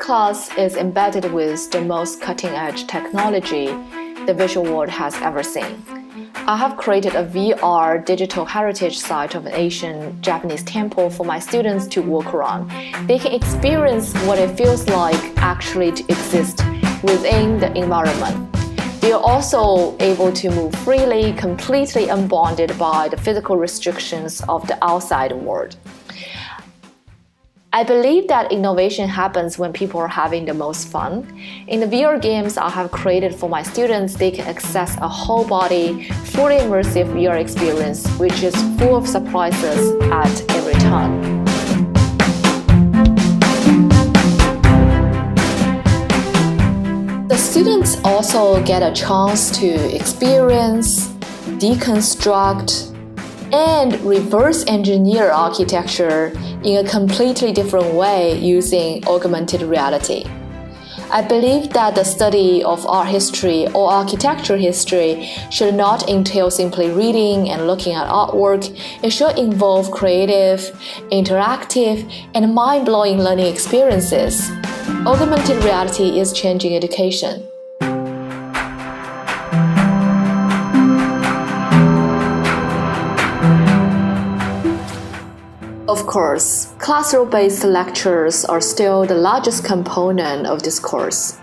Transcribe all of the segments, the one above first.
class is embedded with the most cutting-edge technology the visual world has ever seen. I have created a VR digital heritage site of an ancient Japanese temple for my students to walk around. They can experience what it feels like actually to exist within the environment. They are also able to move freely, completely unbounded by the physical restrictions of the outside world. I believe that innovation happens when people are having the most fun. In the VR games I have created for my students, they can access a whole body, fully immersive VR experience, which is full of surprises at every turn. The students also get a chance to experience, deconstruct, and reverse engineer architecture in a completely different way using augmented reality. I believe that the study of art history or architecture history should not entail simply reading and looking at artwork. It should involve creative, interactive, and mind-blowing learning experiences. Augmented reality is changing education. Of course, classroom-based lectures are still the largest component of this course.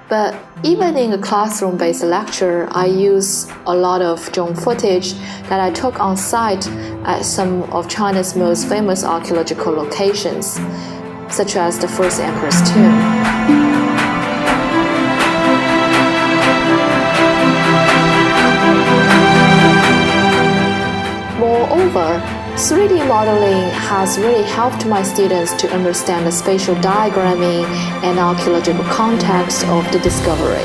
But even in a classroom-based lecture, I use a lot of drone footage that I took on site at some of China's most famous archaeological locations, such as the First Emperor's tomb. Moreover, 3D modeling has really helped my students to understand the spatial diagramming and archaeological context of the discovery.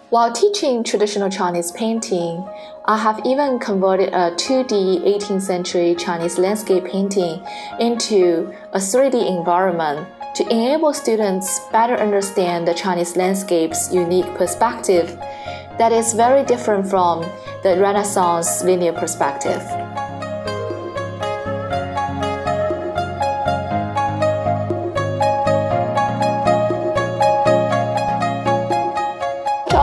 While teaching traditional Chinese painting, I have even converted a 2D 18th century Chinese landscape painting into a 3D environment to enable students better understand the Chinese landscape's unique perspective that is very different from the Renaissance linear perspective.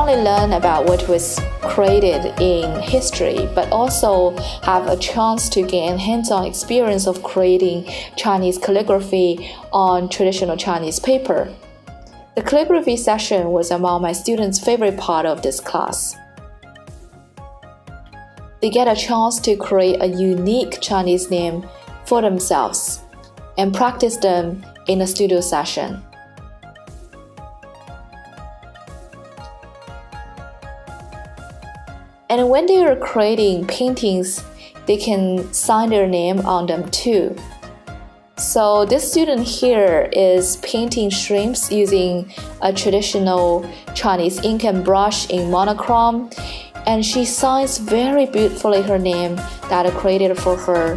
Learn about what was created in history, but also have a chance to gain hands-on experience of creating Chinese calligraphy on traditional Chinese paper. The calligraphy session was among my students' favorite part of this class. They get a chance to create a unique Chinese name for themselves and practice them in a studio session. And when they are creating paintings, they can sign their name on them too. So this student here is painting shrimps using a traditional Chinese ink and brush in monochrome, and she signs very beautifully her name that I created for her,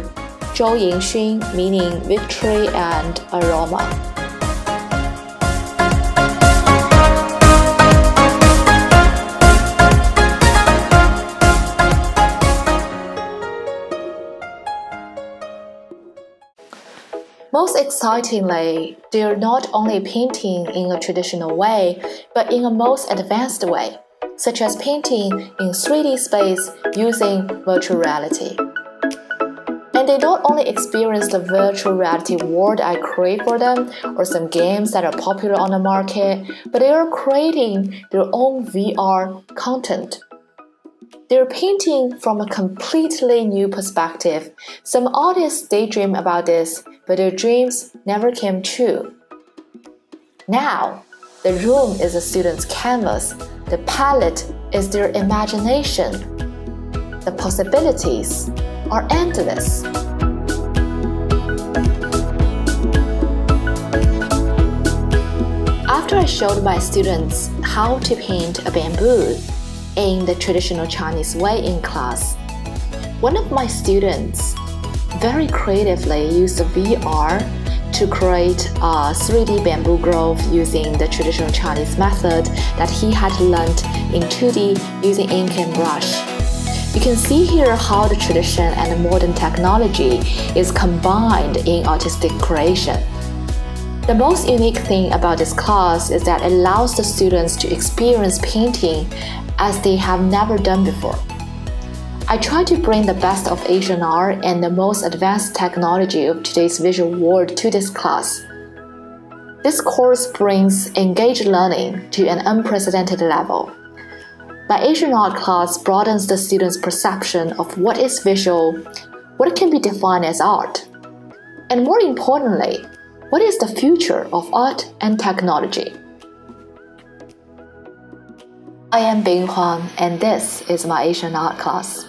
Zhou Yingxun, meaning victory and aroma. Most excitingly, they are not only painting in a traditional way, but in a most advanced way, such as painting in 3D space using virtual reality. And they not only experience the virtual reality world I create for them or some games that are popular on the market, but they are creating their own VR content. They're painting from a completely new perspective. Some artists daydream about this, but their dreams never came true. Now, the room is a student's canvas. The palette is their imagination. The possibilities are endless. After I showed my students how to paint a bamboo in the traditional Chinese way in class, one of my students very creatively used VR to create a 3D bamboo grove using the traditional Chinese method that he had learned in 2D using ink and brush. You can see here how the tradition and the modern technology is combined in artistic creation. The most unique thing about this class is that it allows the students to experience painting as they have never done before. I try to bring the best of Asian art and the most advanced technology of today's visual world to this class. This course brings engaged learning to an unprecedented level. My Asian art class broadens the students' perception of what is visual, what can be defined as art, and more importantly, what is the future of art and technology. I am Bing Huang, and this is my Asian art class.